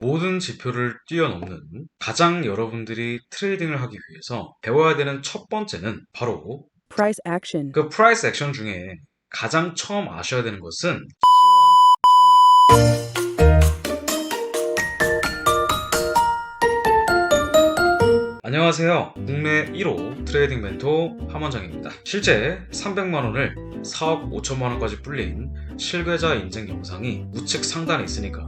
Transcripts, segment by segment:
모든 지표를 뛰어넘는 가장 여러분들이 트레이딩을 하기 위해서 배워야 되는 첫 번째는 바로 Price action. 그 프라이스 액션 중에 가장 처음 아셔야 되는 것은 안녕하세요. 국내 1호 트레이딩 멘토 함원장입니다. 실제 300만원을 4억 5천만원까지 불린 실계좌 인증 영상이 우측 상단에 있으니까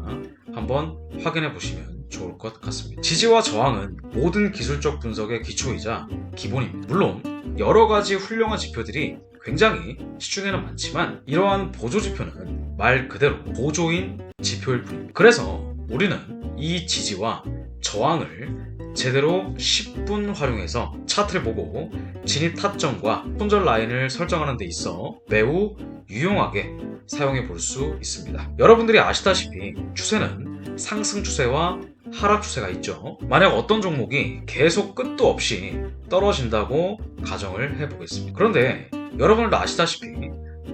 한번 확인해 보시면 좋을 것 같습니다. 지지와 저항은 모든 기술적 분석의 기초이자 기본입니다. 물론 여러 가지 훌륭한 지표들이 굉장히 시중에는 많지만 이러한 보조지표는 말 그대로 보조인 지표일 뿐입니다. 그래서 우리는 이 지지와 저항을 제대로 10분 활용해서 차트를 보고 진입 타점과 손절 라인을 설정하는 데 있어 매우 유용하게 사용해 볼 수 있습니다. 여러분들이 아시다시피 추세는 상승 추세와 하락 추세가 있죠. 만약 어떤 종목이 계속 끝도 없이 떨어진다고 가정을 해보겠습니다. 그런데 여러분들도 아시다시피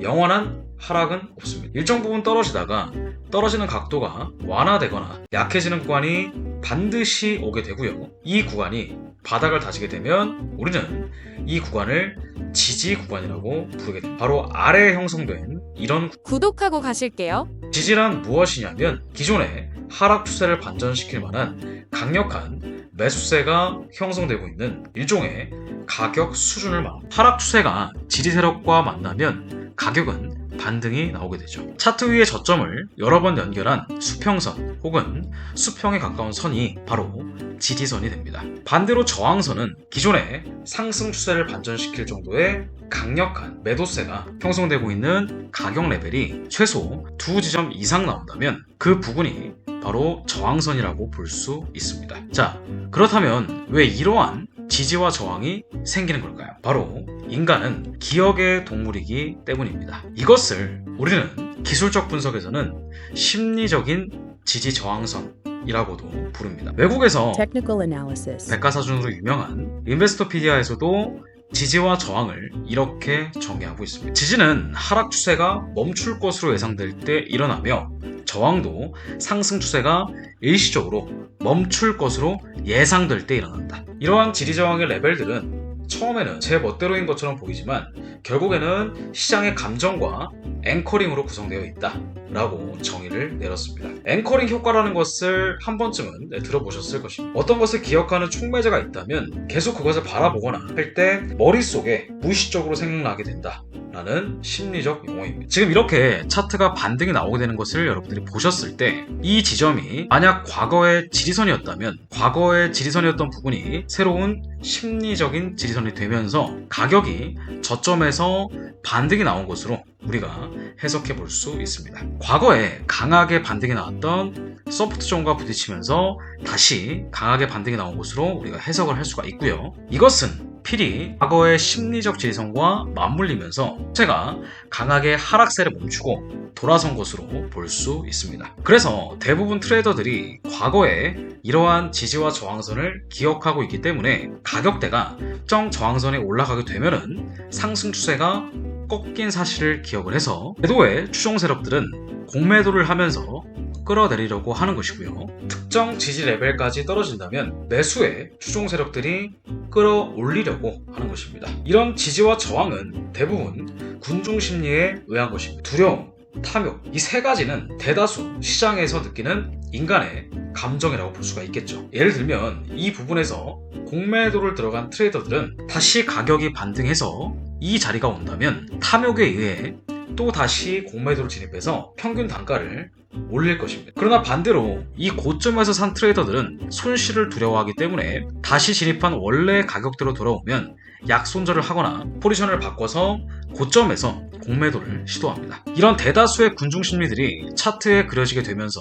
영원한 하락은 없습니다. 일정 부분 떨어지다가 떨어지는 각도가 완화되거나 약해지는 구간이 반드시 오게 되고요. 이 구간이 바닥을 다지게 되면 우리는 이 구간을 지지 구간이라고 부르게 됩니다. 바로 아래에 형성된 이런 구독하고 가실게요. 지지란 무엇이냐면 기존의 하락 추세를 반전시킬 만한 강력한 매수세가 형성되고 있는 일종의 가격 수준을 말합니다. 하락 추세가 지지 세력과 만나면 가격은 반등이 나오게 되죠. 차트 위의 저점을 여러 번 연결한 수평선 혹은 수평에 가까운 선이 바로 지지선이 됩니다. 반대로 저항선은 기존의 상승 추세를 반전시킬 정도의 강력한 매도세가 형성되고 있는 가격 레벨이 최소 두 지점 이상 나온다면 그 부분이 바로 저항선이라고 볼 수 있습니다. 자, 그렇다면 왜 이러한 지지와 저항이 생기는 걸까요? 바로 인간은 기억의 동물이기 때문입니다. 이것을 우리는 기술적 분석에서는 심리적인 지지 저항선이라고도 부릅니다. 외국에서 Technical analysis. 백과사전으로 유명한 인베스토피디아에서도 지지와 저항을 이렇게 정의하고 있습니다. 지지는 하락 추세가 멈출 것으로 예상될 때 일어나며 저항도 상승 추세가 일시적으로 멈출 것으로 예상될 때 일어난다. 이러한 지지 저항의 레벨들은 처음에는 제 멋대로인 것처럼 보이지만 결국에는 시장의 감정과 앵커링으로 구성되어 있다 라고 정의를 내렸습니다. 앵커링 효과라는 것을 한 번쯤은 들어보셨을 것입니다. 어떤 것을 기억하는 촉매제가 있다면 계속 그것을 바라보거나 할 때 머릿속에 무의식적으로 생각나게 된다 라는 심리적 용어입니다. 지금 이렇게 차트가 반등이 나오게 되는 것을 여러분들이 보셨을 때 이 지점이 만약 과거의 지지선이었다면 과거의 지지선이었던 부분이 새로운 심리적인 지지선이 되면서 가격이 저점에서 반등이 나온 것으로 우리가 해석해 볼 수 있습니다. 과거에 강하게 반등이 나왔던 소프트 존과 부딪히면서 다시 강하게 반등이 나온 것으로 우리가 해석을 할 수가 있고요. 이것은 필히 과거의 심리적 지지선과 맞물리면서 추세가 강하게 하락세를 멈추고 돌아선 것으로 볼 수 있습니다. 그래서 대부분 트레이더들이 과거에 이러한 지지와 저항선을 기억하고 있기 때문에 가격대가 특정 저항선에 올라가게 되면은 상승 추세가 꺾인 사실을 기억을 해서 매도의 추종 세력들은 공매도를 하면서 끌어내리려고 하는 것이고요. 특정 지지 레벨까지 떨어진다면 매수의 추종 세력들이 끌어올리려고 하는 것입니다. 이런 지지와 저항은 대부분 군중 심리에 의한 것입니다. 두려움, 탐욕, 이 세 가지는 대다수 시장에서 느끼는 인간의 감정이라고 볼 수가 있겠죠. 예를 들면 이 부분에서 공매도를 들어간 트레이더들은 다시 가격이 반등해서 이 자리가 온다면 탐욕에 의해 또 다시 공매도를 진입해서 평균 단가를 올릴 것입니다. 그러나 반대로 이 고점에서 산 트레이더들은 손실을 두려워하기 때문에 다시 진입한 원래 가격대로 돌아오면 약손절을 하거나 포지션을 바꿔서 고점에서 공매도를 시도합니다. 이런 대다수의 군중 심리들이 차트에 그려지게 되면서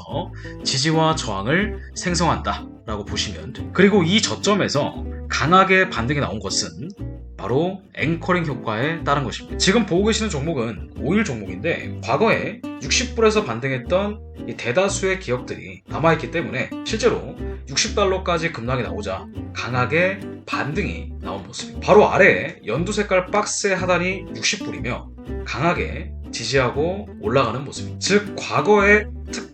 지지와 저항을 생성한다 라고 보시면 돼요. 그리고 이 저점에서 강하게 반등이 나온 것은 바로 앵커링 효과에 따른 것입니다. 지금 보고 계시는 종목은 오일 종목인데 과거에 60불에서 반등했던 이 대다수의 기업들이 남아있기 때문에 실제로 60달러까지 급락이 나오자 강하게 반등이 나온 모습입니다. 바로 아래에 연두 색깔 박스의 하단이 60불이며 강하게 지지하고 올라가는 모습입니다. 즉 과거의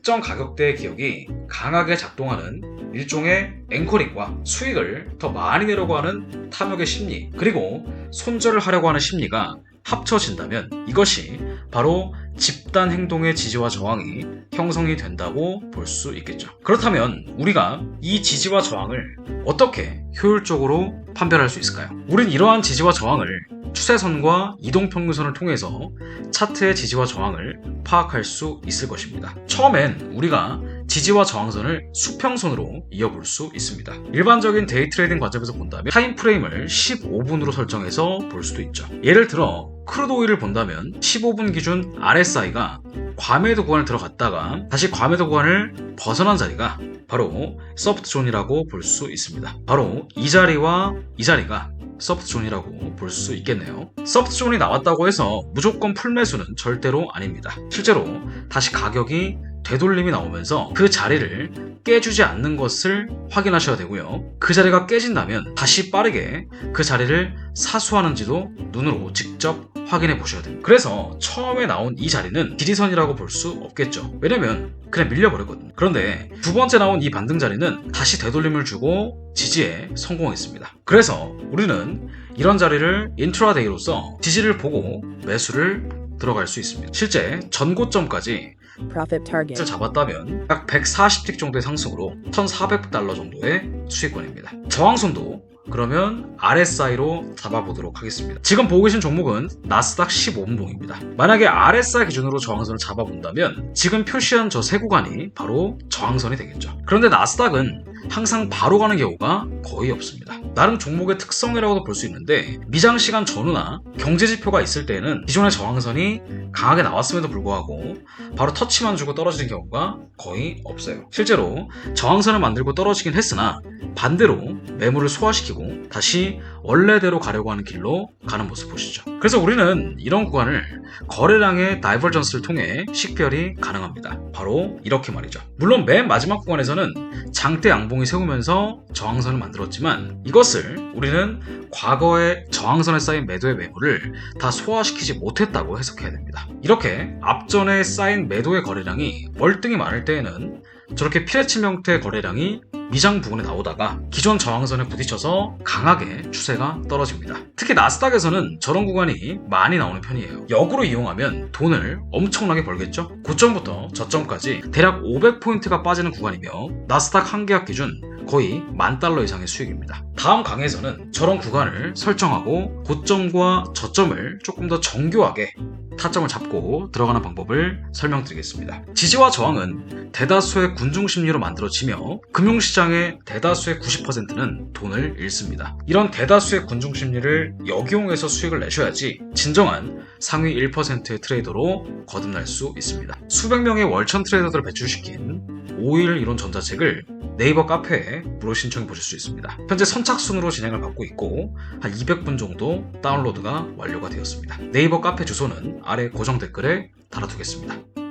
특정 가격대의 기업이 강하게 작동하는 일종의 앵커링과 수익을 더 많이 내려고 하는 탐욕의 심리, 그리고 손절을 하려고 하는 심리가 합쳐진다면 이것이 바로 집단 행동의 지지와 저항이 형성이 된다고 볼 수 있겠죠. 그렇다면 우리가 이 지지와 저항을 어떻게 효율적으로 판별할 수 있을까요? 우린 이러한 지지와 저항을 추세선과 이동평균선을 통해서 차트의 지지와 저항을 파악할 수 있을 것입니다. 처음엔 우리가 지지와 저항선을 수평선으로 이어볼 수 있습니다. 일반적인 데이 트레이딩 관점에서 본다면 타임프레임을 15분으로 설정해서 볼 수도 있죠. 예를 들어 크루드 오일을 본다면 15분 기준 RSI가 과매도 구간을 들어갔다가 다시 과매도 구간을 벗어난 자리가 바로 서프트 존이라고 볼 수 있습니다. 바로 이 자리와 이 자리가 서프트 존이라고 볼 수 있겠네요. 서프트 존이 나왔다고 해서 무조건 풀매수는 절대로 아닙니다. 실제로 다시 가격이 되돌림이 나오면서 그 자리를 깨주지 않는 것을 확인하셔야 되고요. 그 자리가 깨진다면 다시 빠르게 그 자리를 사수하는지도 눈으로 직접 확인해 보셔야 됩니다. 그래서 처음에 나온 이 자리는 지지선이라고 볼 수 없겠죠. 왜냐면 그냥 밀려버렸거든요. 그런데 두 번째 나온 이 반등 자리는 다시 되돌림을 주고 지지에 성공했습니다. 그래서 우리는 이런 자리를 인트라데이로서 지지를 보고 매수를 들어갈 수 있습니다. 실제 전고점까지 Profit target. 를 잡았다면 약 140틱 정도의 상승으로 $1,400 정도의 수익권입니다. 저항선도 그러면 RSI로 잡아보도록 하겠습니다. 지금 보고 계신 종목은 나스닥 15분봉입니다. 만약에 RSI 기준으로 저항선을 잡아본다면 지금 표시한 저 세 구간이 바로 저항선이 되겠죠. 그런데 나스닥은 항상 바로 가는 경우가 거의 없습니다. 나름 종목의 특성이라고도 볼 수 있는데 미장시간 전후나 경제지표가 있을 때에는 기존의 저항선이 강하게 나왔음에도 불구하고 바로 터치만 주고 떨어지는 경우가 거의 없어요. 실제로 저항선을 만들고 떨어지긴 했으나 반대로 매물을 소화시키고 다시 원래대로 가려고 하는 길로 가는 모습 보시죠. 그래서 우리는 이런 구간을 거래량의 다이버전스를 통해 식별이 가능합니다. 바로 이렇게 말이죠. 물론 맨 마지막 구간에서는 장대 양봉이 세우면서 저항선을 만들었지만 이것을 우리는 과거의 저항선에 쌓인 매도의 매물을 다 소화시키지 못했다고 해석해야 됩니다. 이렇게 앞전에 쌓인 매도의 거래량이 월등히 많을 때에는 저렇게 피레침 형태의 거래량이 미장 부근에 나오다가 기존 저항선에 부딪혀서 강하게 추세가 떨어집니다. 특히 나스닥에서는 저런 구간이 많이 나오는 편이에요. 역으로 이용하면 돈을 엄청나게 벌겠죠? 고점부터 저점까지 대략 500포인트가 빠지는 구간이며 나스닥 한 계약 기준 거의 $10,000 이상의 수익입니다. 다음 강의에서는 저런 구간을 설정하고 고점과 저점을 조금 더 정교하게 타점을 잡고 들어가는 방법을 설명드리겠습니다. 지지와 저항은 대다수의 군중 심리로 만들어지며 금융시장의 대다수의 90%는 돈을 잃습니다. 이런 대다수의 군중 심리를 역이용해서 수익을 내셔야지 진정한 상위 1%의 트레이더로 거듭날 수 있습니다. 수백 명의 월천 트레이더들을 배출시킨 5일 이론 전자책을 네이버 카페에 무료 신청해 보실 수 있습니다. 현재 선착순으로 진행을 받고 있고 한 200분 정도 다운로드가 완료가 되었습니다. 네이버 카페 주소는 아래 고정 댓글에 달아두겠습니다.